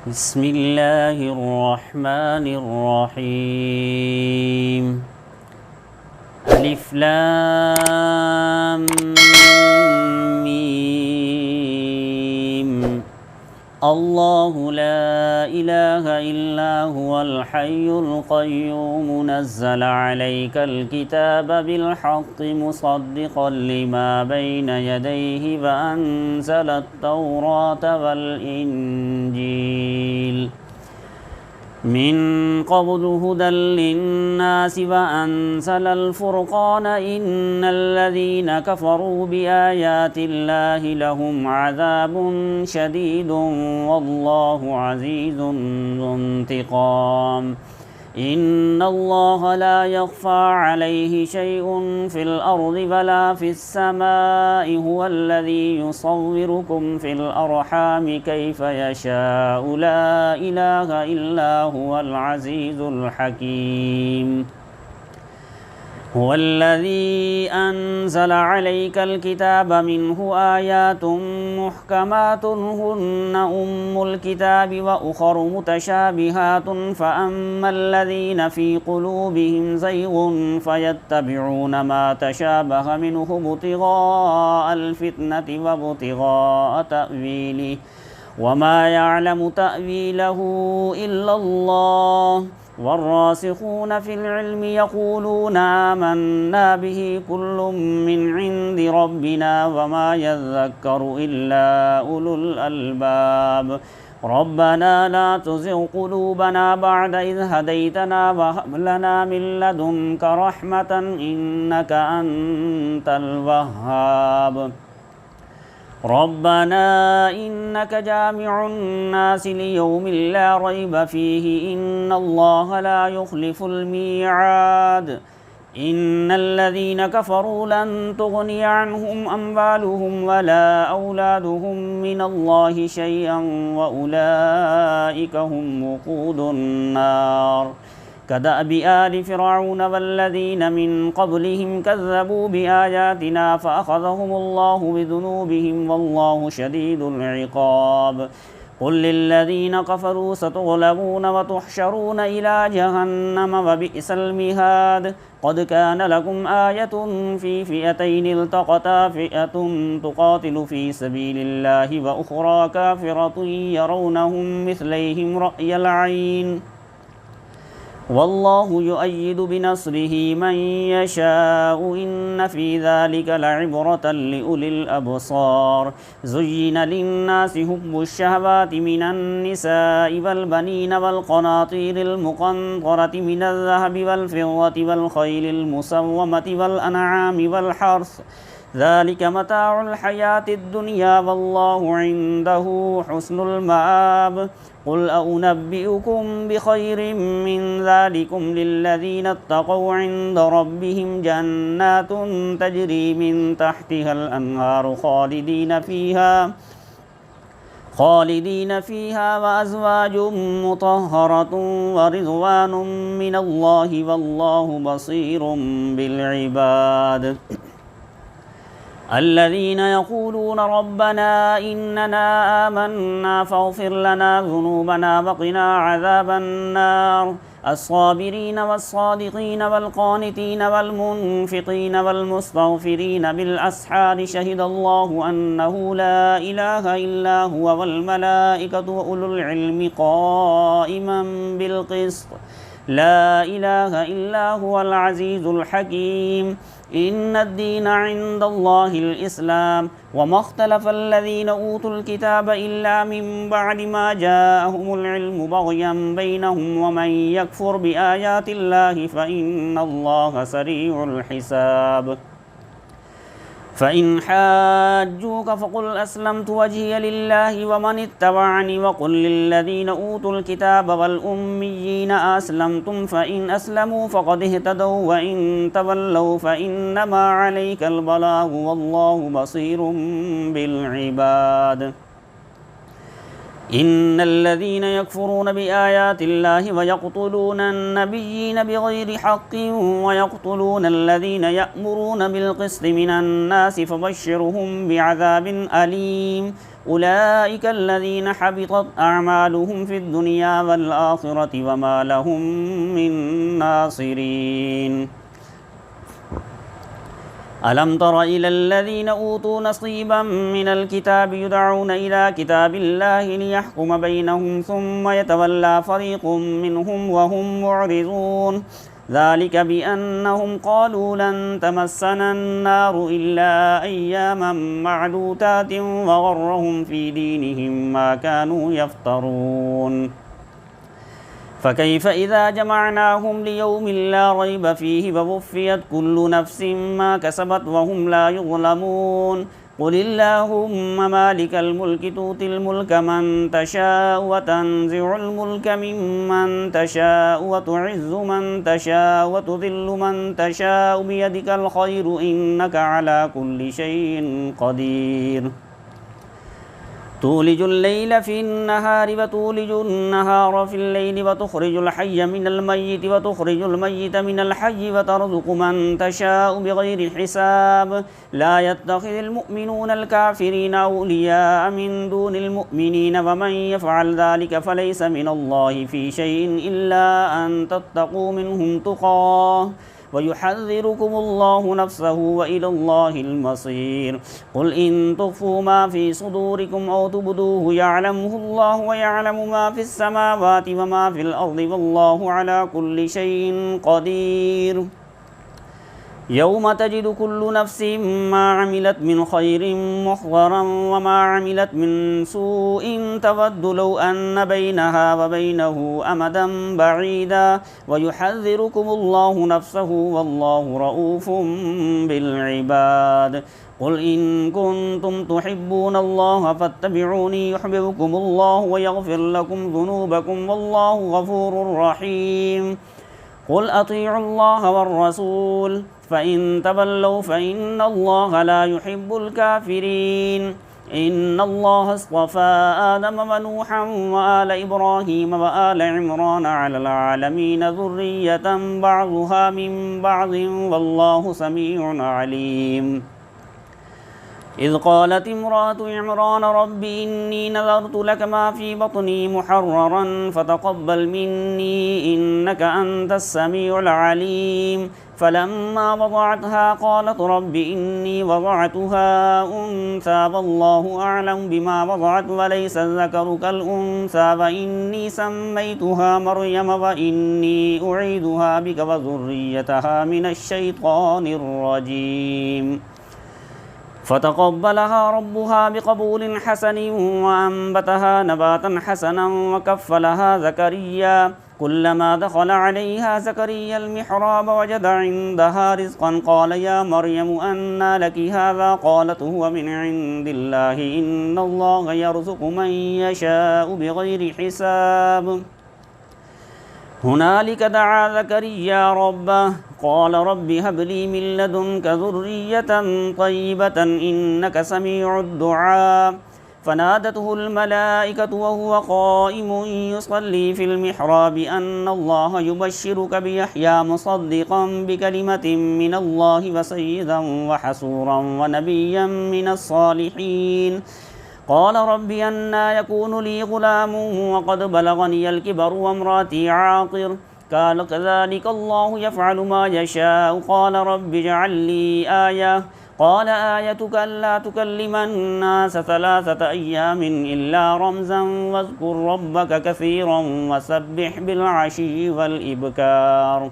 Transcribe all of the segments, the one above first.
بسم الله الرحمن الرحيم. ألف لام ميم. الله لا إله إلا هو الحي القيوم نزل عليك الكتاب بالحق مصدقا لما بين يديه وأنزل التوراة والإنجيل من قبل هدى للناس وأنزل الفرقان إن الذين كفروا بآيات الله لهم عذاب شديد والله عزيز ذو انتقام. إن الله لا يخفى عليه شيء في الأرض ولا في السماء هو الذي يصوركم في الأرحام كيف يشاء لا إله إلا هو العزيز الحكيم. هو الذي أنزل عليك الكتاب منه آيات محكمات هن أم الكتاب وأخر متشابهات فأما الذين في قلوبهم زيغ فيتبعون ما تشابه منه ابتغاء الفتنة وابتغاء تأويله وما يعلم تأويله إلا الله والراسخون في العلم يقولون آمنا به كل من عند ربنا وما يذكر إلا أولو الألباب. ربنا لا تزغ قلوبنا بعد إذ هديتنا وهب لنا من لدنك رحمة إنك أنت الوهاب. ربنا إنك جامع الناس ليوم لا ريب فيه إن الله لا يخلف الميعاد. إن الذين كفروا لن تغني عنهم أموالهم ولا أولادهم من الله شيئا وأولئك هم وقود النار. كدأب آل فرعون والذين من قبلهم كذبوا بآياتنا فأخذهم الله بذنوبهم والله شديد العقاب. قل للذين كفروا ستغلبون وتحشرون إلى جهنم وبئس المهاد. قد كان لكم آية في فئتين التقتا فئة تقاتل في سبيل الله وأخرى كافرة يرونهم مثليهم رأي العين والله يؤيد بنصره من يشاء إن في ذلك لعبرة لأولي الأبصار. زين للناس حب الشهوات من النساء والبنين والقناطير المقنطرة من الذهب والفضة والخيل المسومة والأنعام والحرث ذلك متاع الحياة الدنيا والله عنده حسن المآب. قل أنبئكم بخير من ذلكم للذين اتقوا عند ربهم جنات تجري من تحتها الأنهار خالدين فيها وأزواج مطهرة ورضوان من الله والله بصير بالعباد. الذين يقولون ربنا إننا آمنا فاغفر لنا ذنوبنا وقنا عذاب النار. الصابرين والصادقين والقانتين والمنفقين والمستغفرين بالأسحار شهد الله أنه لا إله إلا هو والملائكة وأولو العلم قائما بالقسط لا إله إلا هو العزيز الحكيم. إن الدين عند الله الإسلام وما اختلف الذين أوتوا الكتاب إلا من بعد ما جاءهم العلم بغيا بينهم ومن يكفر بآيات الله فإن الله سريع الحساب. فإن حاجوك فقل أسلمت وجهي لله ومن اتبعني وقل للذين أوتوا الكتاب والأميين أسلمتم فإن أسلموا فقد اهتدوا وإن تولوا فإنما عليك البلاغ والله بصير بالعباد. إن الذين يكفرون بآيات الله ويقتلون النبيين بغير حق ويقتلون الذين يأمرون بالقسط من الناس فبشرهم بعذاب أليم أولئك الذين حبطت أعمالهم في الدنيا والآخرة وما لهم من ناصرين ألم تر إلى الذين أوتوا نصيبا من الكتاب يدعون إلى كتاب الله ليحكم بينهم ثم يتولى فريق منهم وهم معرضون ذلك بأنهم قالوا لن تمسنا النار إلا أياما معدودات وغرهم في دينهم ما كانوا يفترون فكيف إذا جمعناهم ليوم لا ريب فيه ووفيت كل نفس ما كسبت وهم لا يظلمون قل اللهم مالك الملك تؤتي الملك من تشاء وتنزع الملك ممن تشاء وتعز من تشاء وتذل من تشاء بيدك الخير إنك على كل شيء قدير تولج الليل في النهار وتولج النهار في الليل وتخرج الحي من الميت وتخرج الميت من الحي وترزق من تشاء بغير حساب لا يتخذ المؤمنون الكافرين أولياء من دون المؤمنين ومن يفعل ذلك فليس من الله في شيء إلا أن تتقوا منهم تقاه ويحذركم الله نفسه وإلى الله المصير قل إن تخفوا ما في صدوركم أو تبدوه يعلمه الله ويعلم ما في السماوات وما في الأرض والله على كل شيء قدير يوم تجد كل نفس ما عملت من خير محضرا وما عملت من سوء تود لو أن بينها وبينه أمدا بعيدا ويحذركم الله نفسه والله رؤوف بالعباد قل إن كنتم تحبون الله فاتبعوني يحببكم الله ويغفر لكم ذنوبكم والله غفور رحيم قل أطيعوا الله والرسول فإن تولوا فإن الله لا يحب الكافرين إن الله اصطفى آدم ونوحا وآل إبراهيم وآل عمران على العالمين ذرية بعضها من بعض والله سميع عليم إذ قالت امرأة عمران رب إني نذرت لك ما في بطني محررا فتقبل مني إنك أنت السميع العليم فلما وضعتها قالت رب إني وضعتها أنثى والله أعلم بما وضعت وليس الذكر كالأنثى وإني سميتها مريم وإني أعيدها بك وذريتها من الشيطان الرجيم فتقبلها ربها بقبول حسن وأنبتها نباتا حسنا وكفلها زكريا كلما دخل عليها زكريا المحراب وجد عندها رزقا قال يا مريم أنى لك هذا قالت هو من عند الله إن الله يرزق من يشاء بغير حساب هنالك دعا زكريا ربه قال رب هب لي من لدنك ذرية طيبة إنك سميع الدعاء فنادته الملائكة وهو قائم يصلي في المحراب أن الله يبشرك بيحيى مصدقا بكلمة من الله وسيدا وحسورا ونبيا من الصالحين قال رب أنى يكون لي غلام وقد بلغني الكبر وامرأتي عاقر قال كذلك الله يفعل ما يشاء قال رب اجعل لي آية قال آيتك ألا تكلم الناس 3 أيام إلا رمزا واذكر ربك كثيرا وسبح بالعشي والإبكار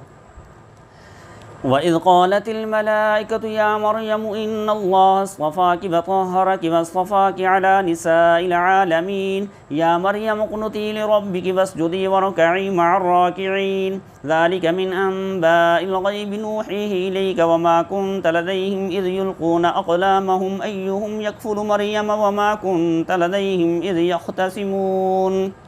وإذ قالت الملائكة يا مريم إن الله اصطفاك وطهرك واصطفاك على نساء العالمين يا مريم اقنتي لربك واسجدي واركعي مع الراكعين ذلك من أنباء الغيب نوحيه إليك وما كنت لديهم إذ يلقون أقلامهم أيهم يكفل مريم وما كنت لديهم إذ يختصمون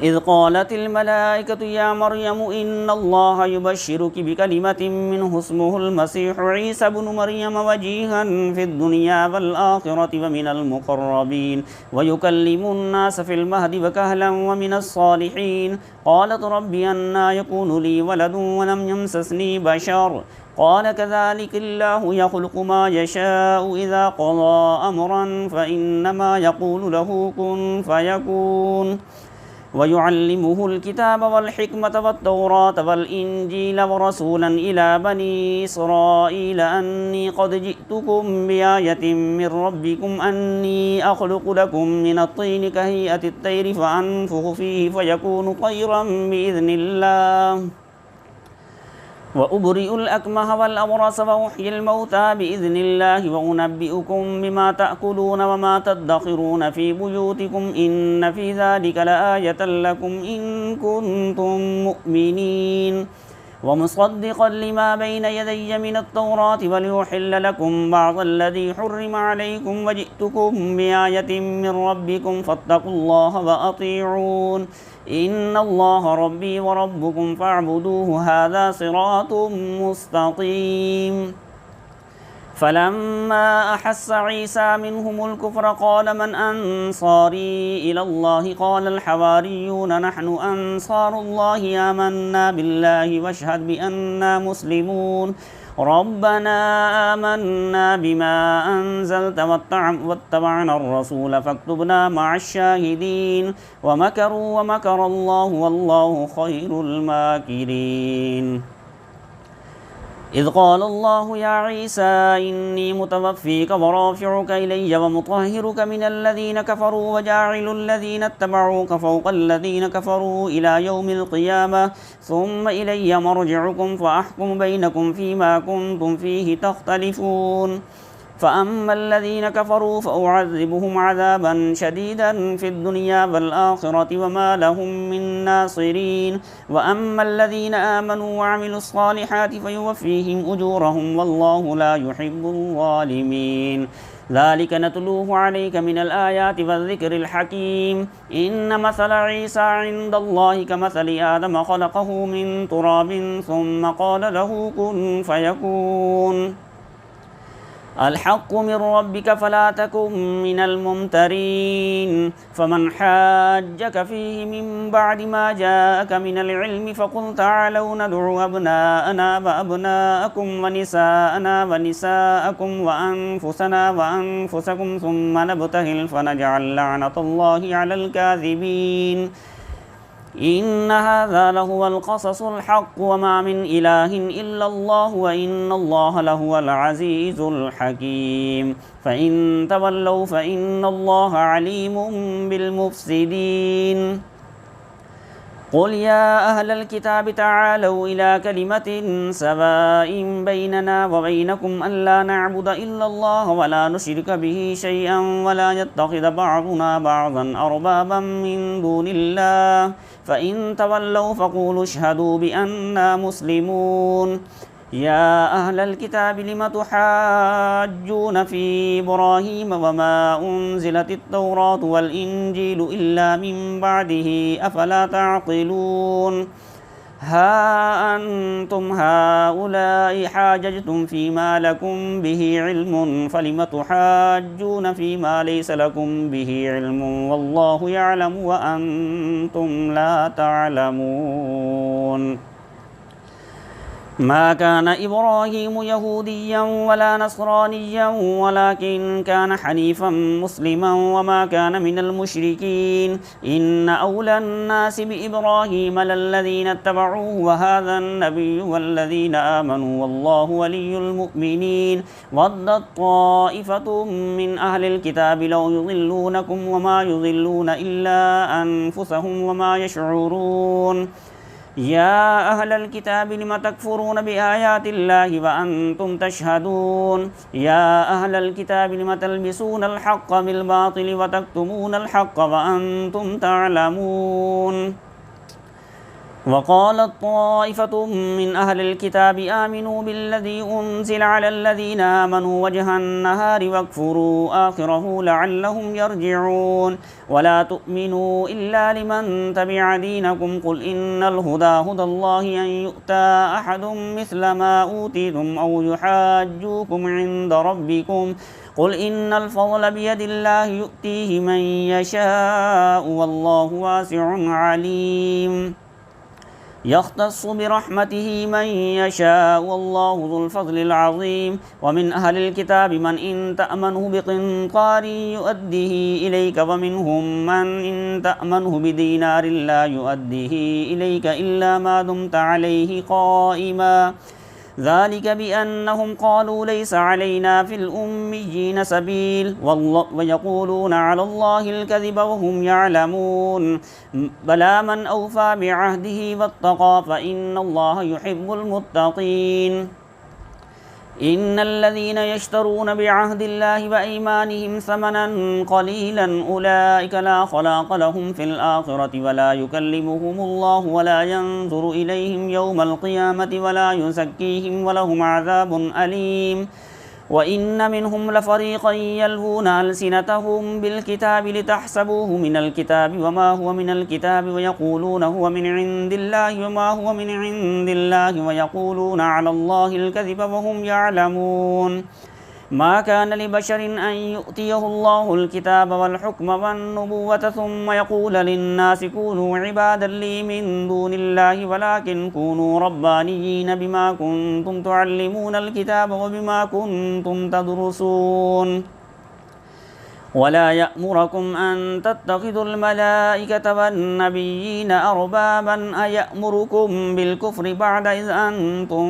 إذ قالت الملائكة يا مريم إن الله يبشرك بكلمة منه اسمه المسيح عيسى بن مريم وجيها في الدنيا والآخرة ومن المقربين ويكلم الناس في المهد وكهلا ومن الصالحين. قالت رب أنى يكون لي ولد ولم يمسسني بشر قال كذلك الله يخلق ما يشاء إذا قضى أمرا فإنما يقول له كن فيكون. ويعلمه الكتاب والحكمة والتوراة والإنجيل ورسولا إلى بني إسرائيل أني قد جئتكم بآية من ربكم أني أخلق لكم من الطين كهيئة الطير فأنفخ فيه فيكون طيرا بإذن الله وأبرئ الأكمه والأبرص وأحيي الموتى بإذن الله وأنبئكم بما تأكلون وما تدخرون في بيوتكم إن في ذلك لآية لكم إن كنتم مؤمنين ومصدقا لما بين يدي من التوراة وليحل لكم بعض الذي حرم عليكم وجئتكم بآية من ربكم فاتقوا الله وأطيعون إن الله ربي وربكم فاعبدوه هذا صراط مستقيم. فلما أحس عيسى منهم الكفر قال من أنصاري إلى الله قال الحواريون نحن أنصار الله آمنا بالله واشهد بأننا مسلمون ربنا آمنا بما أنزلت واتبعنا الرسول فاكتبنا مع الشاهدين ومكروا ومكر الله والله خير الماكرين. إذ قال الله يا عيسى إني متوفيك ورافعك إلي ومطهرك من الذين كفروا وجاعل الذين اتبعوك فوق الذين كفروا إلى يوم القيامة ثم إلي مرجعكم فأحكم بينكم فيما كنتم فيه تختلفون. فأما الذين كفروا فأعذبهم عذابا شديدا في الدنيا والآخرة وما لهم من ناصرين وأما الذين آمنوا وعملوا الصالحات فيوفيهم أجورهم والله لا يحب الظالمين. ذلك نتلوه عليك من الآيات والذكر الحكيم. إن مثل عيسى عند الله كمثل آدم خلقه من تراب ثم قال له كن فيكون. الحق من ربك فلا تكن من الممترين. فمن حاجك فيه من بعد ما جاءك من العلم فقل تعالوا ندعو أبناءنا وأبناءكم ونساءنا ونساءكم وأنفسنا وأنفسكم ثم نبتهل فنجعل لعنة الله على الكاذبين. إن هذا لهو القصص الحق وما من إله إلا الله وإن الله لهو العزيز الحكيم. فإن تولوا فإن الله عليم بالمفسدين. قل يا أهل الكتاب تعالوا إلى كلمة سواء بيننا وبينكم ألا نعبد إلا الله ولا نشرك به شيئا ولا يتخذ بعضنا بعضا أربابا من دون الله فإن تولوا فقولوا اشهدوا بأننا مسلمون. يا أهل الكتاب لم تحاجون في إبراهيم وما أنزلت التوراة والإنجيل إلا من بعده أفلا تعقلون. ها أنتم هؤلاء حاججتم فيما لكم به علم فلم تحاجون فيما ليس لكم به علم والله يعلم وأنتم لا تعلمون. ما كان إبراهيم يهوديا ولا نصرانيا ولكن كان حنيفا مسلما وما كان من المشركين. إن أولى الناس بإبراهيم للذين اتبعوه وهذا النبي والذين آمنوا والله ولي المؤمنين. ودت طائفة من أهل الكتاب لو يضلونكم وما يضلون إلا أنفسهم وما يشعرون. يا أهل الكتاب لم تكفرون بآيات الله وأنتم تشهدون. يا أهل الكتاب لم تلبسون الحق بالباطل وتكتمون الحق وأنتم تعلمون. وقالت طائفة من أهل الكتاب آمنوا بالذي أنزل على الذين آمنوا وجه النهار واكفروا آخره لعلهم يرجعون ولا تؤمنوا إلا لمن تبع دينكم قل إن الهدى هدى الله أن يؤتى أحد مثل ما أوتيتم أو يحاجوكم عند ربكم قل إن الفضل بيد الله يؤتيه من يشاء والله واسع عليم يختص برحمته من يشاء والله ذو الفضل العظيم ومن أهل الكتاب من إن تأمنه بقنطار يؤديه إليك ومنهم من إن تأمنه بدينار لا يؤديه إليك إلا ما دمت عليه قائما ذلك بأنهم قالوا ليس علينا في الأميين سبيل ويقولون على الله الكذب وهم يعلمون بلى من أوفى بعهده واتقى فإن الله يحب المتقين إن الذين يشترون بعهد الله وأيمانهم ثمنا قليلا أولئك لا خلاق لهم في الآخرة ولا يكلمهم الله ولا ينظر إليهم يوم القيامة ولا يزكيهم ولهم عذاب أليم وإن منهم لفريقا يلوون ألسنتهم بالكتاب لتحسبوه من الكتاب وما هو من الكتاب ويقولون هو من عند الله وما هو من عند الله ويقولون على الله الكذب وهم يعلمون ما كان لبشر أن يؤتيه الله الكتاب والحكم والنبوة ثم يقول للناس كونوا عبادا لي من دون الله ولكن كونوا ربانيين بما كنتم تعلمون الكتاب وبما كنتم تدرسون ولا يأمركم أن تتخذوا الملائكة والنبيين أربابا أيأمركم بالكفر بعد إذ أنتم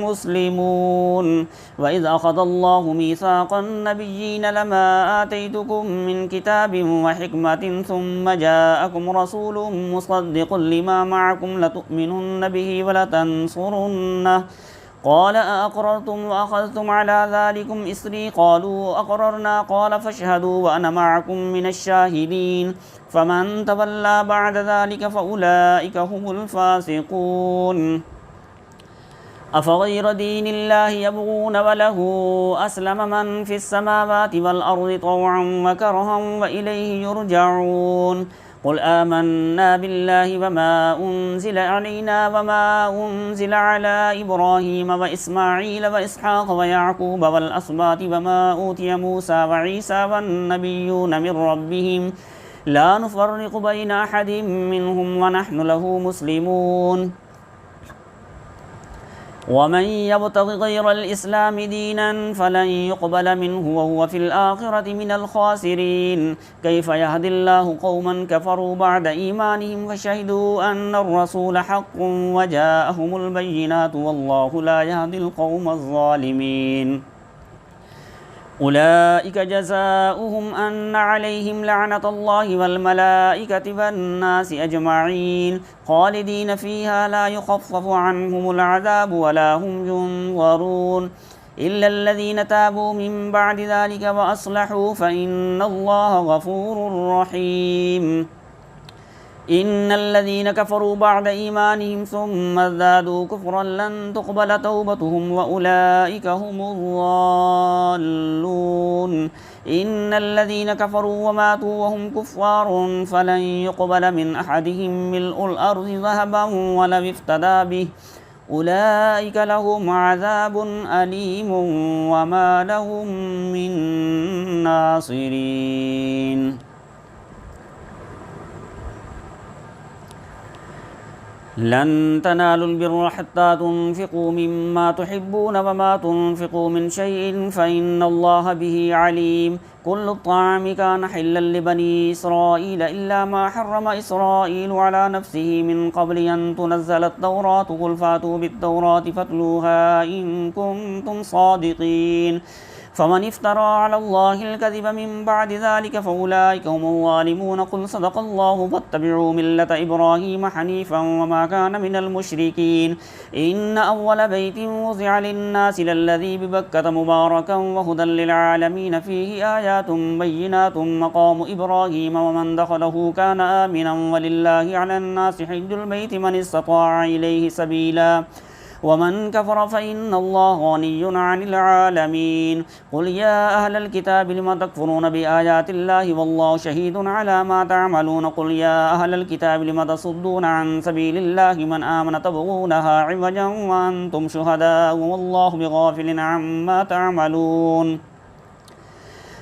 مسلمون وإذ أخذ الله ميثاق النبيين لما آتيتكم من كتاب وحكمة ثم جاءكم رسول مصدق لما معكم لتؤمنن به ولتنصرنه قال أأقررتم وأخذتم على ذلكم إصري قالوا أقررنا قال فاشهدوا وأنا معكم من الشاهدين فمن تولى بعد ذلك فأولئك هم الفاسقون أفغير دين الله يبغون وله أسلم من في السماوات والأرض طوعا وكرها وإليه يرجعون قل آمنا بالله وما أنزل علينا وما أنزل على إبراهيم وإسماعيل وإسحاق ويعقوب والأسباط وما أوتي موسى وعيسى والنبيون من ربهم لا نفرق بين أحد منهم ونحن له مسلمون ومن يبتغ غير الإسلام دينا فلن يقبل منه وهو في الآخرة من الخاسرين كيف يهدي الله قوما كفروا بعد إيمانهم فشهدوا أن الرسول حق وجاءهم البينات والله لا يهدي القوم الظالمين أولئك جزاؤهم أن عليهم لعنة الله والملائكة والناس أجمعين خالدين فيها لا يخفف عنهم العذاب ولا هم ينظرون إلا الذين تابوا من بعد ذلك وأصلحوا فإن الله غفور رحيم إن الذين كفروا بعد إيمانهم ثم ازدادوا كفرا لن تقبل توبتهم وأولئك هم الضالون إن الذين كفروا وماتوا وهم كفار فلن يقبل من أحدهم ملء الأرض ذهبا ولو افتدى به أولئك لهم عذاب أليم وما لهم من ناصرين لن تنالوا البر حتى تنفقوا مما تحبون وما تنفقوا من شيء فإن الله به عليم كل الطعام كان حلا لبني إسرائيل إلا ما حرم إسرائيل على نفسه من قبل أن تنزل التوراة قل فاتوا بالتوراة فاتلوها إن كنتم صادقين فمن افترى على الله الكذب من بعد ذلك فأولئك هم الظالمون. قل صدق الله فاتبعوا ملة إبراهيم حنيفا وما كان من المشركين. إن أول بيت وضع للناس للذي ببكة مباركا وهدى للعالمين فيه آيات بينات مقام إبراهيم ومن دخله كان آمنا ولله على الناس حج البيت من استطاع إليه سبيلا ومن كفر فإن الله غني عن العالمين. قل يا أهل الكتاب لم تكفرون بآيات الله والله شهيد على ما تعملون. قل يا أهل الكتاب لم تصدون عن سبيل الله من آمن تبغونها عوجا وأنتم شهداء والله بغافل عما تعملون.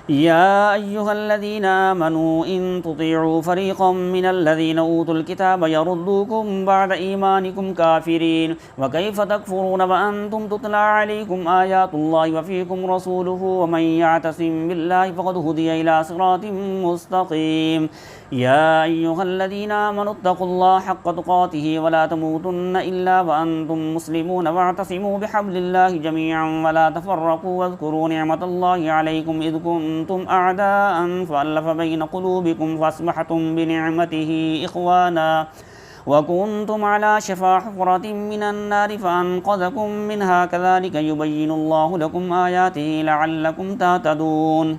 يا أيها الذين آمنوا إن تطيعوا فريقا من الذين أوتوا الكتاب يردوكم بعد إيمانكم كافرين وكيف تكفرون وأنتم تتلى عليكم آيات الله وفيكم رسوله ومن يعتصم بالله فقد هدي إلى صراط مستقيم. يا أيها الذين آمنوا اتقوا الله حق تقاته ولا تموتن إلا وأنتم مسلمون واعتصموا بحبل الله جميعا ولا تفرقوا واذكروا نعمة الله عليكم إذ كنتم أعداء فألف بين قلوبكم فأصبحتم بنعمته إخوانا وكنتم على شفا حفرة من النار فأنقذكم منها كذلك يبين الله لكم آياته لعلكم تهتدون.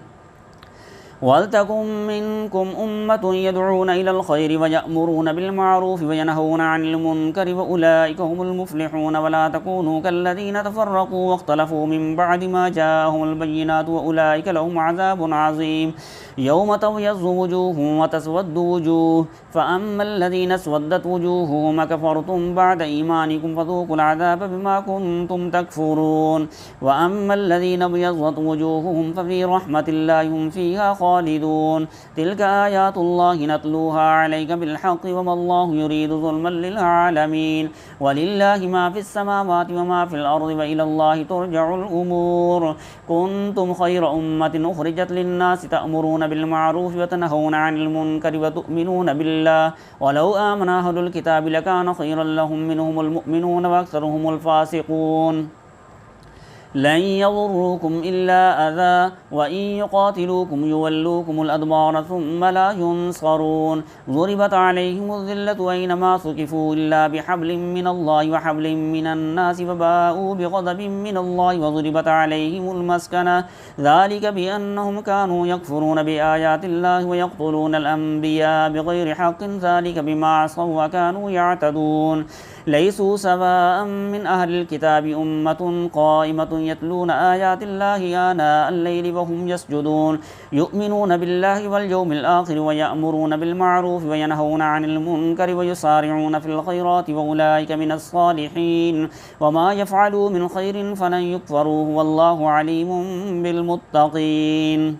ولتكن منكم أمة يدعون إلى الخير ويأمرون بالمعروف وينهون عن المنكر وأولئك هم المفلحون. ولا تكونوا كالذين تفرقوا واختلفوا من بعد ما جاءهم البينات وأولئك لهم عذاب عظيم. يوم تبيض وجوه وتسود وجوه فأما الذين اسودت وجوههم كفرتم بعد إيمانكم فذوقوا العذاب بما كنتم تكفرون. وأما الذين ابيضت وجوههم ففي رحمة الله هم فيها خالدون. تلك آيات الله نتلوها عليك بالحق وما الله يريد ظلما للعالمين. ولله ما في السماوات وما في الأرض وإلى الله ترجع الأمور. كنتم خير أمة أخرجت للناس تأمرون بالمعروف وتنهون عن المنكر وتؤمنون بالله ولو آمن أهل الكتاب لكان خيرا لهم منهم المؤمنون وأكثرهم الفاسقون. لن يضروكم إلا أذى وإن يقاتلوكم يولوكم الأدبار ثم لا ينصرون. ضربت عليهم الذلة أينما ثقفوا إلا بحبل من الله وحبل من الناس فباءوا بغضب من الله وضربت عليهم المسكنة ذلك بأنهم كانوا يكفرون بآيات الله ويقتلون الأنبياء بغير حق ذلك بما عصوا وكانوا يعتدون. ليسوا سواء من أهل الكتاب أمة قائمة يتلون آيات الله آناء الليل وهم يسجدون يؤمنون بالله واليوم الآخر ويأمرون بالمعروف وينهون عن المنكر ويسارعون في الخيرات وأولئك من الصالحين. وما يفعلوا من خير فلن يكفروه والله عليم بالمتقين.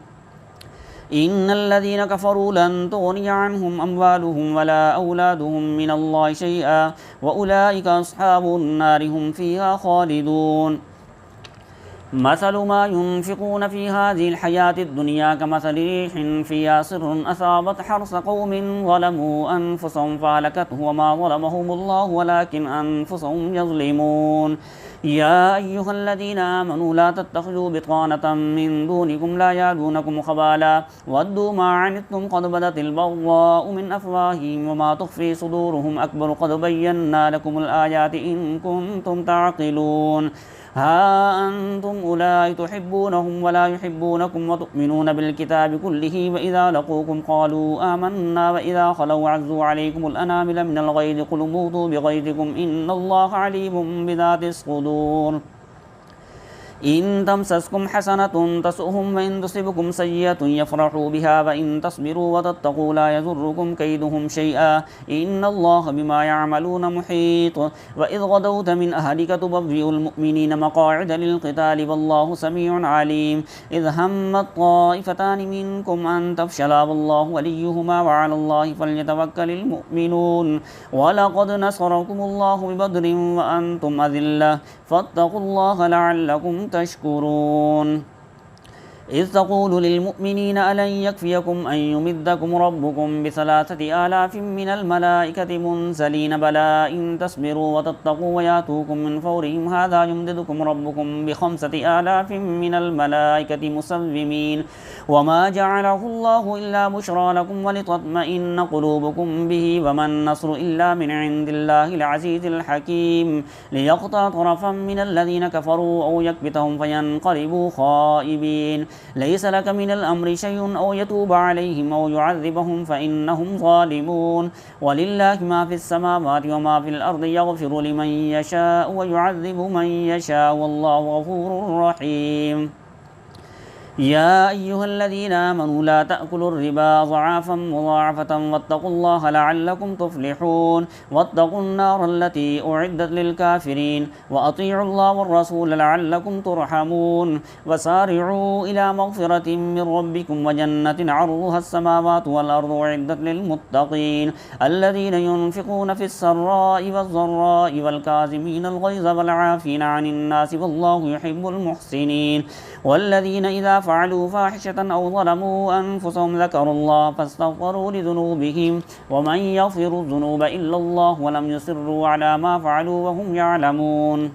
إن الذين كفروا لن تغني عنهم أموالهم ولا أولادهم من الله شيئا وأولئك أصحاب النار هم فيها خالدون. مثل ما ينفقون في هذه الحياة الدنيا كمثل ريح فيها صر أصابت حرث قوم ظلموا أنفسهم فهلكته وما ظلمهم الله ولكن أنفسهم يظلمون. يا أيها الذين آمنوا لا تتخذوا بطانة من دونكم لا يالونكم خبالا ودوا ما عنتم قد بدت البغضاء من أفواههم وما تخفي صدورهم أكبر قد بينا لكم الآيات إن كنتم تعقلون. ها أنتم أولئك تحبونهم ولا يحبونكم وتؤمنون بالكتاب كله وإذا لقوكم قالوا آمنا وإذا خلوا عزوا عليكم الأنامل من الغيظ قل موتوا بغيظكم إن الله عليم بذات الصدور. إن تمسسكم حسنة تسؤهم وإن تصبكم سيئة يفرحوا بها وإن تصبروا وتتقوا لا يضركم كيدهم شيئا إن الله بما يعملون محيط. وإذ غدوت من أهلك تبوئ المؤمنين مقاعد للقتال والله سميع عليم. إذ همت طائفتان منكم أن تفشلا والله وليهما وعلى الله فليتوكل المؤمنون. ولقد نصركم الله ببدر وأنتم أذلة فاتقوا الله لعلكم تشكرون. إذ تقول للمؤمنين ألن يكفيكم أن يمدكم ربكم ب3,000 من الملائكة منزلين بلى إن تصبروا وتتقوا وياتوكم من فورهم هذا يمددكم ربكم ب5,000 من الملائكة مسومين وما جعله الله إلا بشرى لكم ولتطمئن قلوبكم به وما النصر إلا من عند الله العزيز الحكيم ليقطع طرفا من الذين كفروا أو يكبتهم فينقلبوا خائبين ليس لك من الأمر شيء أو يتوب عليهم أو يعذبهم فإنهم ظالمون ولله ما في السماوات وما في الأرض يغفر لمن يشاء ويعذب من يشاء والله غفور رحيم يا أيها الذين آمنوا لا تأكلوا الربا ضعافا مضاعفة واتقوا الله لعلكم تفلحون واتقوا النار التي أعدت للكافرين وأطيعوا الله والرسول لعلكم ترحمون وسارعوا إلى مغفرة من ربكم وجنة عرضها السماوات والأرض أعدت للمتقين الذين ينفقون في السراء والضراء والكاظمين الغيظ والعافين عن الناس والله يحب المحسنين والذين إذا فعلوا فاحشة أو ظلموا أنفسهم ذكروا الله فاستغفروا لذنوبهم ومن يغفر الذنوب إلا الله ولم يصروا على ما فعلوا وهم يعلمون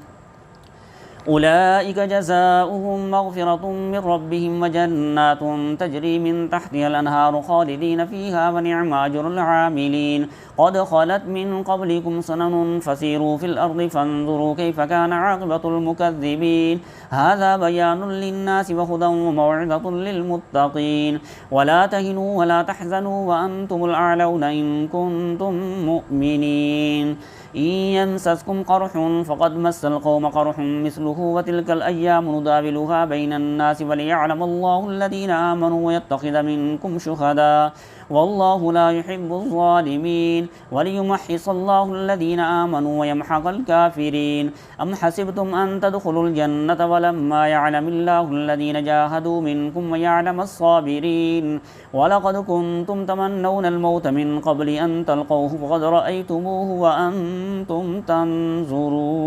أولئك جزاؤهم مغفرة من ربهم وجنات تجري من تحتها الأنهار خالدين فيها ونعم أجر العاملين قد خلت من قبلكم سنن فسيروا في الأرض فانظروا كيف كان عاقبة المكذبين هذا بيان للناس وهدى وموعظة للمتقين ولا تهنوا ولا تحزنوا وأنتم الأعلون إن كنتم مؤمنين إن يمسسكم قرح فقد مس القوم قرح مثله وتلك الأيام نداولها بين الناس وليعلم الله الذين آمنوا ويتخذ منكم شهداء والله لا يحب الظالمين وليمحص الله الذين آمنوا ويمحق الكافرين أم حسبتم أن تدخلوا الجنة ولما يعلم الله الذين جاهدوا منكم ويعلم الصابرين ولقد كنتم تمنون الموت من قبل أن تلقوه فقد رأيتموه وأنتم تنظرون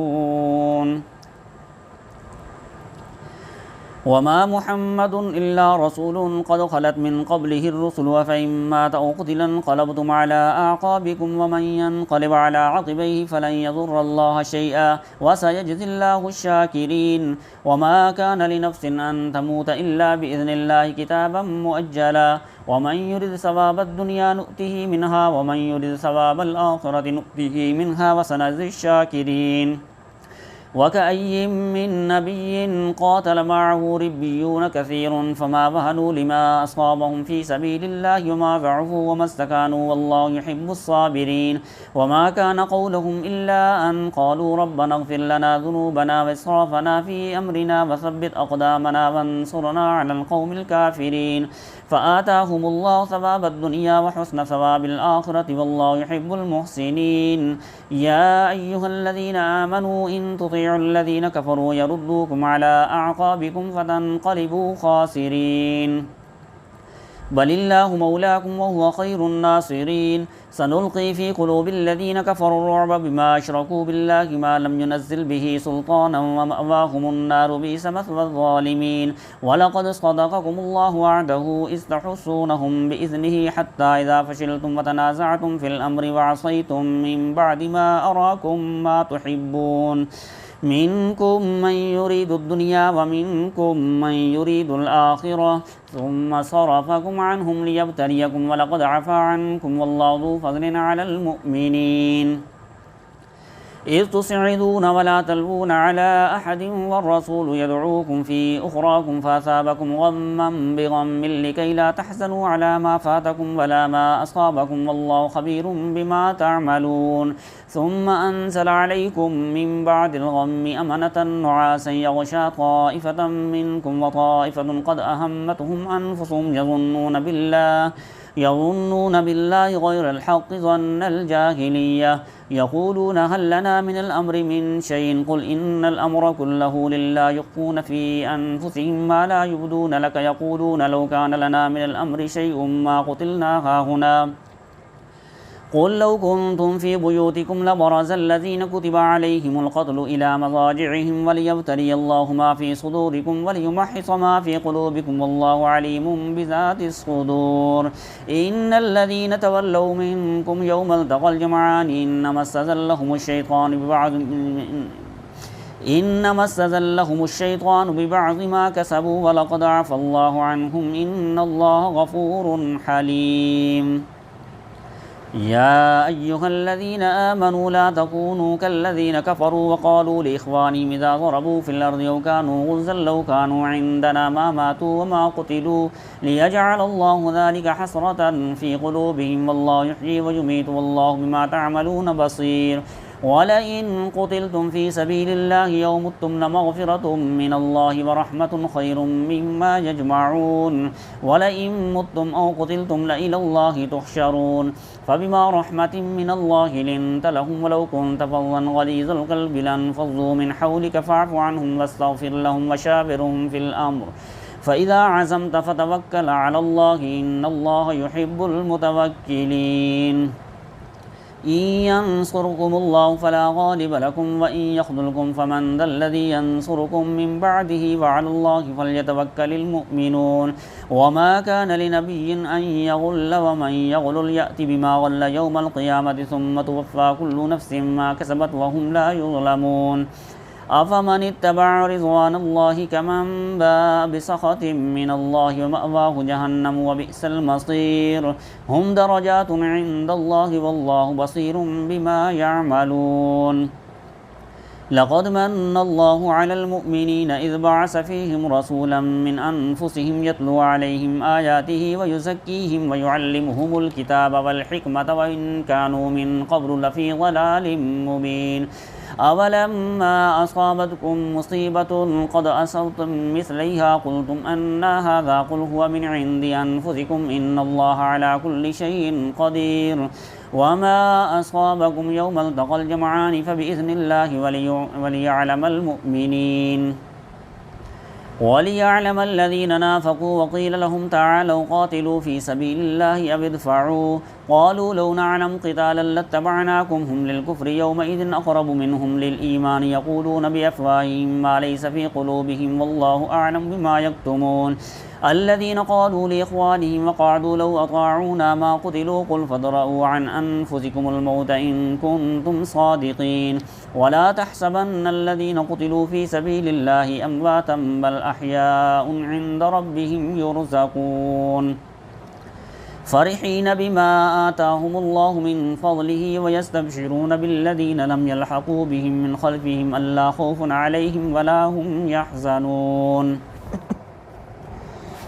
وما محمد إلا رسول قد خلت من قبله الرسل وفإن مات أو قتل انقلبتم على أعقابكم ومن ينقلب على عقبيه فلن يضر الله شيئا وسيجزي الله الشاكرين وما كان لنفس أن تموت إلا بإذن الله كتابا مؤجلا ومن يرد ثواب الدنيا نؤته منها ومن يرد ثواب الآخرة نؤته منها وسنجزي الشاكرين وكأي من نبي قاتل معه ربيون كثير فما وهنوا لما أصابهم في سبيل الله وما ضعفوا وما استكانوا والله يحب الصابرين وما كان قولهم إلا أن قالوا ربنا اغفر لنا ذنوبنا وإسرافنا في أمرنا وثبت أقدامنا وانصرنا على القوم الكافرين فآتاهم الله ثواب الدنيا وحسن ثواب الآخرة والله يحب المحسنين يا أيها الذين آمنوا إن تطيعوا الذين كفروا يردوكم على أعقابكم فتنقلبوا خاسرين بل الله مولاكم وهو خير الناصرين سنلقي في قلوب الذين كفروا الرعب بما أشركوا بالله ما لم ينزل به سلطانا ومأواهم النار بئس مثوى الظالمين ولقد صدقكم الله وعده إذ تحسونهم بإذنه حتى إذا فشلتم وتنازعتم في الأمر وعصيتم من بعد ما أراكم ما تحبون منكم من يريد الدنيا ومنكم من يريد الآخرة ثم صرفكم عنهم ليبتليكم ولقد عفا عنكم والله ذو فضل على المؤمنين إذ تصعدون ولا تلوون على أحد والرسول يدعوكم في أخراكم فأثابكم غما بغم لكي لا تحزنوا على ما فاتكم ولا ما أصابكم والله خبير بما تعملون ثم أنزل عليكم من بعد الغم أمنة نعاسا يغشى طائفة منكم وطائفة قد أهمتهم أنفسهم يظنون بالله غير الحق ظن الجاهلية يقولون هل لنا من الأمر من شيء قل إن الأمر كله لله يخفون في أنفسهم ما لا يبدون لك يقولون لو كان لنا من الأمر شيء ما قتلنا هاهنا قل لو كنتم في بيوتكم لبرز الذين كتب عليهم القتل إلى مضاجعهم وليبتلي الله ما في صدوركم وليمحص ما في قلوبكم والله عليم بذات الصدور. إن الذين تولوا منكم يوم التقى الجمعان إنما استزلهم الشيطان ببعض ما كسبوا ولقد عفى الله عنهم إن الله غفور حليم. يا أيها الذين آمنوا لا تكونوا كالذين كفروا وقالوا لإخوانهم إذا ضربوا في الأرض أو كانوا غزا لو كانوا عندنا ما ماتوا وما قتلوا ليجعل الله ذلك حسرة في قلوبهم والله يحيي ويميت والله بما تعملون بصير. ولئن قتلتم في سبيل الله أو متم لمغفرة من الله ورحمة خير مما يجمعون. ولئن متم أو قتلتم لإلى الله تحشرون. فبما رحمة من الله لنت لهم ولو كنت فظا غليظ القلب لانفضوا من حولك فاعف عنهم واستغفر لهم وشاورهم في الأمر فإذا عزمت فتوكل على الله إن الله يحب المتوكلين. إن ينصركم الله فلا غالب لكم وإن يخذلكم فمن ذا الذي ينصركم من بعده وعلى الله فليتوكل المؤمنون. وما كان لنبي أن يغل ومن يغل يأت بما غل يوم القيامة ثم توفى كل نفس ما كسبت وهم لا يظلمون. أفمن اتبع رضوان الله كمن باء بسخط من الله ومأواه جهنم وبئس المصير. هم درجات عند الله والله بصير بما يعملون. لقد من الله على المؤمنين إذ بعث فيهم رسولا من أنفسهم يتلو عليهم آياته ويزكيهم ويعلمهم الكتاب والحكمة وإن كانوا من قبل لفي ضلال مبين. أولما أصابتكم مصيبة قد أصبتم مثليها قلتم أن هذا قل هو من عند أنفسكم إن الله على كل شيء قدير. وما أصابكم يوم التقى الجمعان فبإذن الله وليعلم الذين نافقوا وقيل لهم تعالوا قاتلوا في سبيل الله أو ادفعوا قالوا لو نعلم قتالا لاتبعناكم هم للكفر يومئذ أقرب منهم للإيمان يقولون بأفواههم ما ليس في قلوبهم والله أعلم بما يكتمون. الذين قالوا لإخوانهم وقعدوا لو أطاعونا ما قتلوا قل فادرءوا عن أنفسكم الموت إن كنتم صادقين. ولا تحسبن الذين قتلوا في سبيل الله أمواتا بل أحياء عند ربهم يرزقون فرحين بما آتاهم الله من فضله ويستبشرون بالذين لم يلحقوا بهم من خلفهم ألا خوف عليهم ولا هم يحزنون.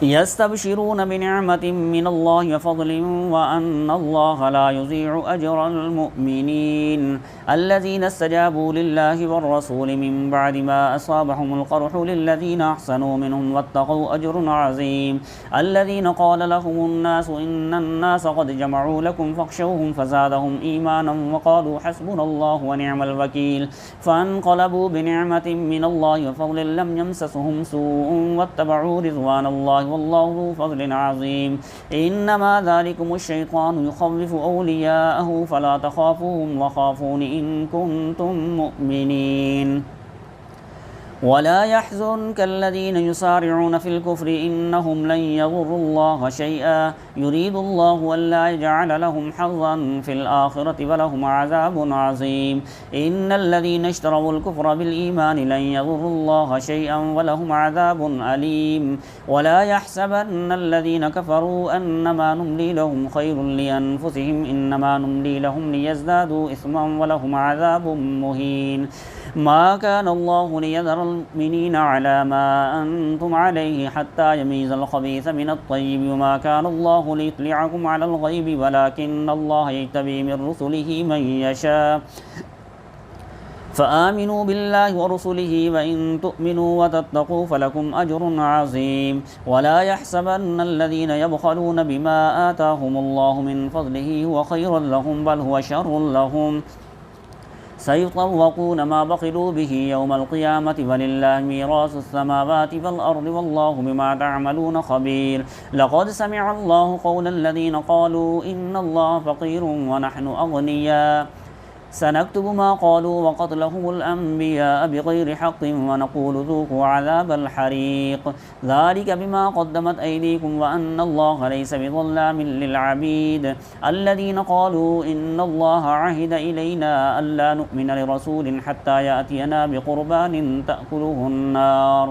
يستبشرون بنعمة من الله وفضل وأن الله لا يضيع أجر المؤمنين. الذين استجابوا لله والرسول من بعد ما أصابهم القرح للذين أحسنوا منهم واتقوا أجر عظيم. الذين قال لهم الناس إن الناس قد جمعوا لكم فاخشوهم فزادهم إيمانا وقالوا حسبنا الله ونعم الوكيل فانقلبوا بنعمة من الله وفضل لم يمسسهم سوء واتبعوا رضوان الله والله ذو فضل عظيم. إنما ذلكم الشيطان يخوف أولياءه فلا تخافوهم وخافون إن كنتم مؤمنين. ولا يحزنك الذين يسارعون في الكفر إنهم لن يضروا الله شيئا يريد الله ألا يجعل لهم حظا في الآخرة ولهم عذاب عظيم. إن الذين اشتروا الكفر بالإيمان لن يضروا الله شيئا ولهم عذاب أليم. ولا يحسبن الذين كفروا أنما نملي لهم خير لأنفسهم إنما نملي لهم ليزدادوا إثما ولهم عذاب مهين. ما كان الله ليذر المؤمنين على ما أنتم عليه حتى يميز الخبيث من الطيب وما كان الله ليطلعكم على الغيب ولكن الله يجتبي من رسله من يشاء فآمنوا بالله ورسله وإن تؤمنوا وتتقوا فلكم أجر عظيم. ولا يحسبن الذين يبخلون بما آتاهم الله من فضله هو خير لهم بل هو شر لهم سيطوقون ما بخلوا به يوم القيامة ولله ميراث السماوات والأرض والله بما تعملون خبير. لقد سمع الله قول الذين قالوا إن الله فقير ونحن أغنياء سنكتب ما قالوا وقتلهم الأنبياء بغير حق ونقول ذوقوا عذاب الحريق ذلك بما قدمت أيديكم وأن الله ليس بظلام للعبيد. الذين قالوا إن الله عهد إلينا ألا نؤمن لرسول حتى يأتينا بقربان تأكله النار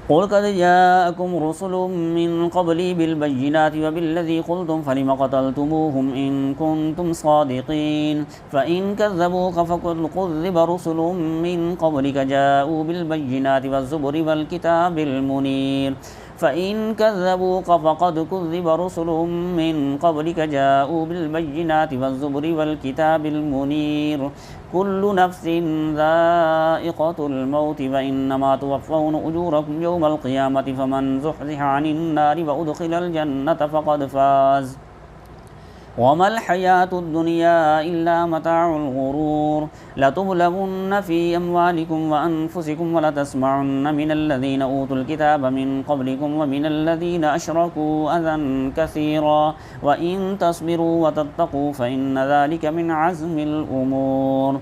قل قد جاءكم رسل من قبلي بالبينات وبالذي قلتم فلم قتلتموهم إن كنتم صادقين فإن كذبوك فقد كذب رسل من قبلك جاءوا بالبينات والزبر والكتاب المنير فإن كذبوك فقد كذب رسل من قبلك جاءوا بالبينات والزبر والكتاب المنير كل نفس ذائقة الموت وإنما توفون أجوركم يوم القيامة فمن زحزح عن النار وأدخل الجنة فقد فاز وما الحياة الدنيا إلا متاع الغرور. لتبلغن في أموالكم وأنفسكم ولتسمعن من الذين أوتوا الكتاب من قبلكم ومن الذين أشركوا أذى كثيرا وإن تصبروا وتتقوا فإن ذلك من عزم الأمور.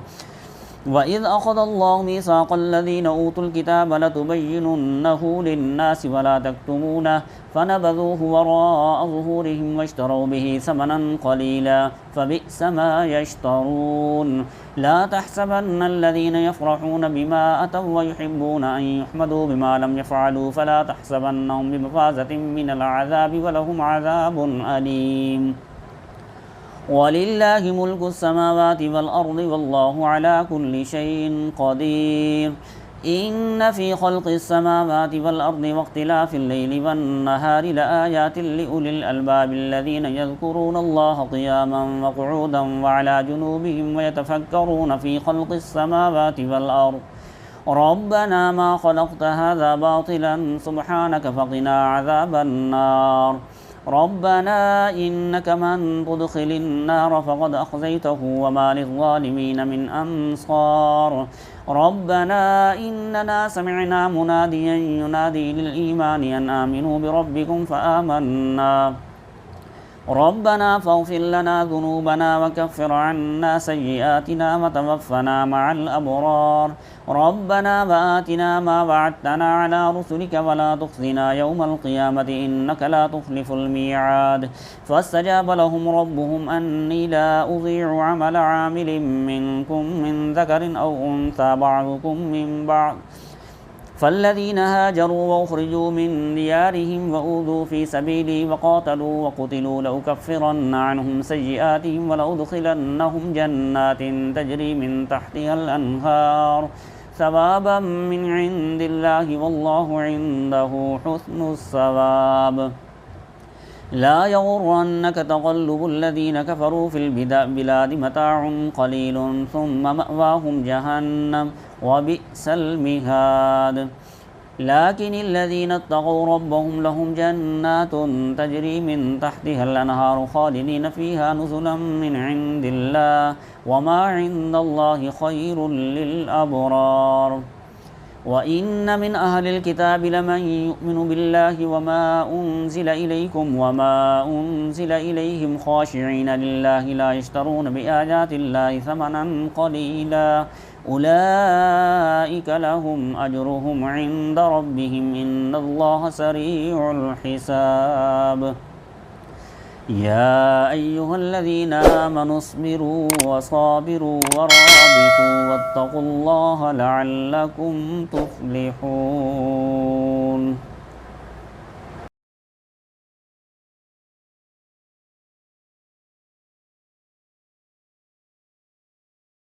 وإذ أخذ الله ميثاق الذين أوتوا الكتاب لتبيننه للناس ولا تكتمونه فنبذوه وراء ظهورهم واشتروا به ثمنا قليلا فبئس ما يشترون. لا تحسبن الذين يفرحون بما أتوا ويحبون أن يحمدوا بما لم يفعلوا فلا تحسبنهم بمفازة من العذاب ولهم عذاب أليم. ولله ملك السماوات والأرض والله على كل شيء قدير. إن في خلق السماوات والأرض واختلاف الليل والنهار لآيات لأولي الألباب الذين يذكرون الله قياما وقعودا وعلى جنوبهم ويتفكرون في خلق السماوات والأرض ربنا ما خلقت هذا باطلا سبحانك فقنا عذاب النار. ربنا إنك من تدخل النار فقد أخزيته وما للظالمين من أنصار. ربنا إننا سمعنا مناديا ينادي للإيمان أن آمنوا بربكم فآمنا ربنا فاغفر لنا ذنوبنا وكفر عنا سيئاتنا وتوفنا مع الأبرار. ربنا وآتنا ما وعدتنا على رسلك ولا تخزنا يوم القيامة إنك لا تخلف الميعاد. فاستجاب لهم ربهم أني لا أضيع عمل عامل منكم من ذكر أو أنثى بعضكم من بعض فالذين هاجروا وأخرجوا من ديارهم وأوذوا في سبيلي وقاتلوا وقتلوا لأكفرن عنهم سيئاتهم ولأدخلنهم جنات تجري من تحتها الأنهار ثوابا من عند الله والله عنده حسن الثواب. لا يغرنك تقلب الذين كفروا في البلاد متاع قليل ثم مأواهم جهنم وبئس المهاد. لكن الذين اتقوا ربهم لهم جنات تجري من تحتها الأنهار خالدين فيها نزلا من عند الله وما عند الله خير للأبرار. وإن من أهل الكتاب لمن يؤمن بالله وما أنزل إليكم وما أنزل إليهم خاشعين لله لا يشترون بآيات الله ثمنا قليلا أولئك لهم أجرهم عند ربهم إن الله سريع الحساب. يا أيها الذين آمنوا اصبروا وصابروا ورابطوا واتقوا الله لعلكم تفلحون.